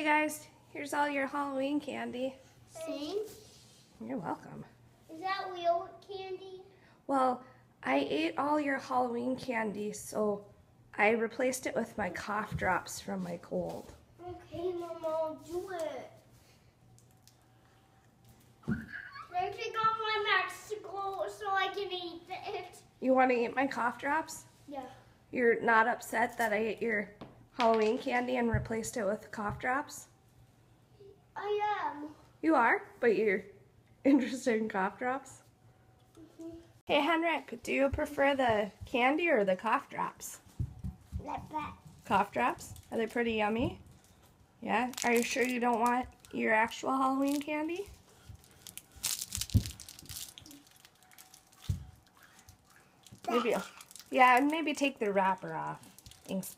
Hey guys, here's all your Halloween candy. Thanks. You're welcome. Is that real candy? Well, I ate all your Halloween candy, so I replaced it with my cough drops from my cold. Okay, Mama, I'll do it. Can I take off my mask so I can eat it? You want to eat my cough drops? Yeah. You're not upset that I ate your Halloween candy and replaced it with cough drops? I am. You are, but you're interested in cough drops? Hey Henrik, do you prefer the candy or the cough drops? Cough drops? Are they pretty yummy? Yeah? Are you sure you don't want your actual Halloween candy? Maybe. Yeah, maybe take the wrapper off. Thanks.